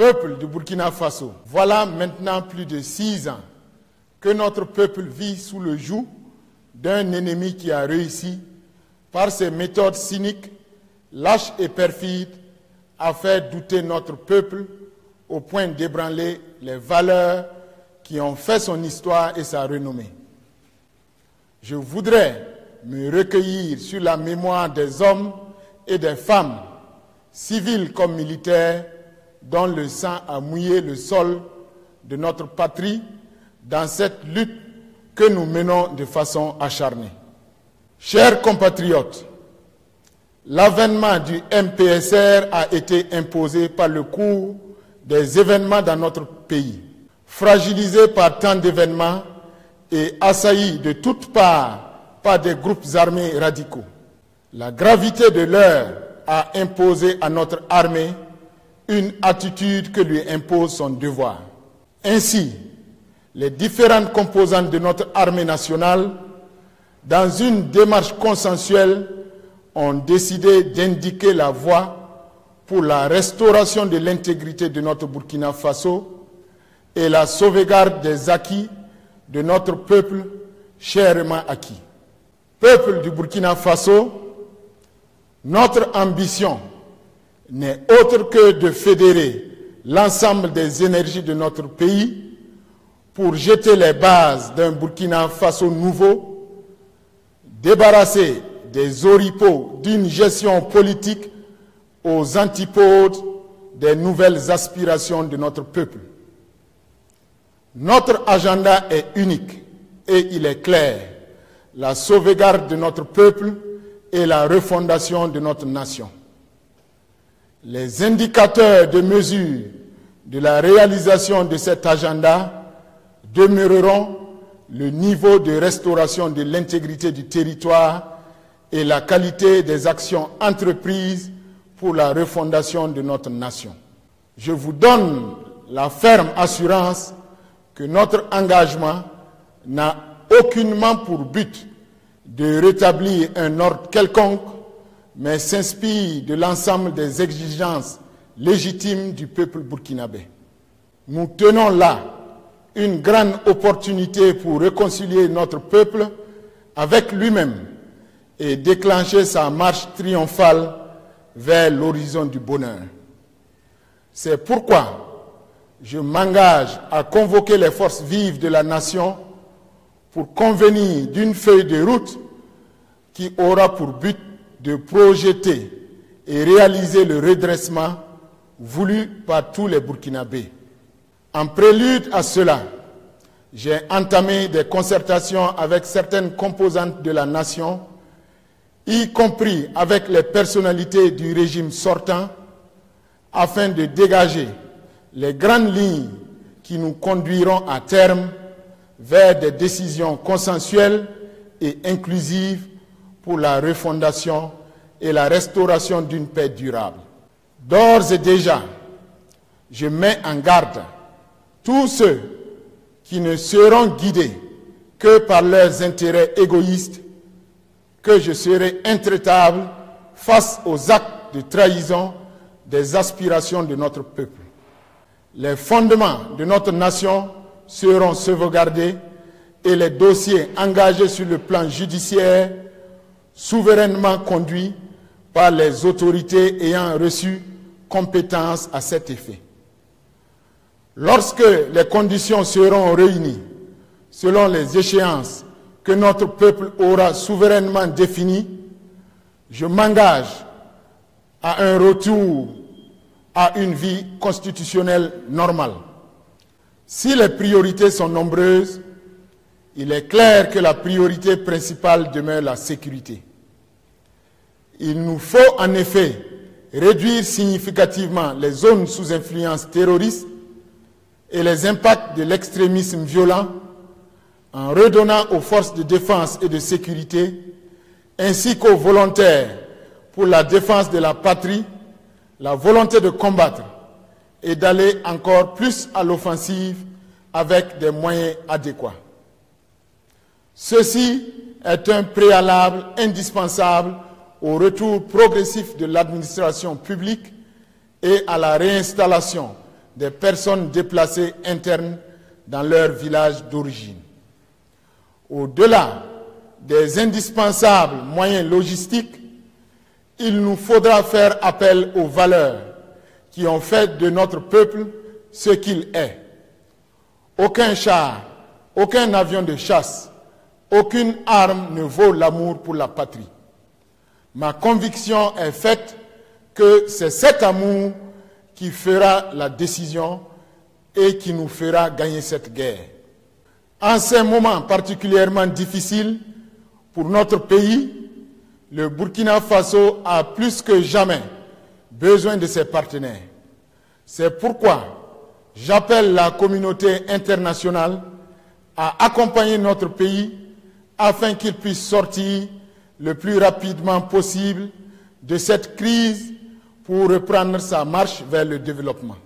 Peuple du Burkina Faso, voilà maintenant plus de 6 ans que notre peuple vit sous le joug d'un ennemi qui a réussi, par ses méthodes cyniques, lâches et perfides, à faire douter notre peuple au point d'ébranler les valeurs qui ont fait son histoire et sa renommée. Je voudrais me recueillir sur la mémoire des hommes et des femmes, civils comme militaires, dont le sang a mouillé le sol de notre patrie dans cette lutte que nous menons de façon acharnée. Chers compatriotes, l'avènement du MPSR a été imposé par le cours des événements dans notre pays. Fragilisé par tant d'événements et assailli de toutes parts par des groupes armés radicaux, la gravité de l'heure a imposé à notre armée une attitude que lui impose son devoir. Ainsi, les différentes composantes de notre armée nationale, dans une démarche consensuelle, ont décidé d'indiquer la voie pour la restauration de l'intégrité de notre Burkina Faso et la sauvegarde des acquis de notre peuple chèrement acquis. Peuple du Burkina Faso, notre ambition n'est autre que de fédérer l'ensemble des énergies de notre pays pour jeter les bases d'un Burkina Faso nouveau, débarrassé des oripeaux d'une gestion politique aux antipodes des nouvelles aspirations de notre peuple. Notre agenda est unique et il est clair: la sauvegarde de notre peuple et la refondation de notre nation. Les indicateurs de mesure de la réalisation de cet agenda demeureront le niveau de restauration de l'intégrité du territoire et la qualité des actions entreprises pour la refondation de notre nation. Je vous donne la ferme assurance que notre engagement n'a aucunement pour but de rétablir un ordre quelconque, mais s'inspire de l'ensemble des exigences légitimes du peuple burkinabé. Nous tenons là une grande opportunité pour réconcilier notre peuple avec lui-même et déclencher sa marche triomphale vers l'horizon du bonheur. C'est pourquoi je m'engage à convoquer les forces vives de la nation pour convenir d'une feuille de route qui aura pour but de projeter et réaliser le redressement voulu par tous les Burkinabés. En prélude à cela, j'ai entamé des concertations avec certaines composantes de la nation, y compris avec les personnalités du régime sortant, afin de dégager les grandes lignes qui nous conduiront à terme vers des décisions consensuelles et inclusives pour la refondation et la restauration d'une paix durable. D'ores et déjà, je mets en garde tous ceux qui ne seront guidés que par leurs intérêts égoïstes, que je serai intraitable face aux actes de trahison des aspirations de notre peuple. Les fondements de notre nation seront sauvegardés et les dossiers engagés sur le plan judiciaire souverainement conduits par les autorités ayant reçu compétence à cet effet. Lorsque les conditions seront réunies, selon les échéances que notre peuple aura souverainement définies, je m'engage à un retour à une vie constitutionnelle normale. Si les priorités sont nombreuses, il est clair que la priorité principale demeure la sécurité. Il nous faut en effet réduire significativement les zones sous influence terroriste et les impacts de l'extrémisme violent en redonnant aux forces de défense et de sécurité ainsi qu'aux volontaires pour la défense de la patrie la volonté de combattre et d'aller encore plus à l'offensive avec des moyens adéquats. Ceci est un préalable indispensable au retour progressif de l'administration publique et à la réinstallation des personnes déplacées internes dans leur village d'origine. Au-delà des indispensables moyens logistiques, il nous faudra faire appel aux valeurs qui ont fait de notre peuple ce qu'il est. Aucun char, aucun avion de chasse, aucune arme ne vaut l'amour pour la patrie. Ma conviction est faite que c'est cet amour qui fera la décision et qui nous fera gagner cette guerre. En ces moments particulièrement difficiles pour notre pays, le Burkina Faso a plus que jamais besoin de ses partenaires. C'est pourquoi j'appelle la communauté internationale à accompagner notre pays afin qu'il puisse sortir le plus rapidement possible de cette crise pour reprendre sa marche vers le développement.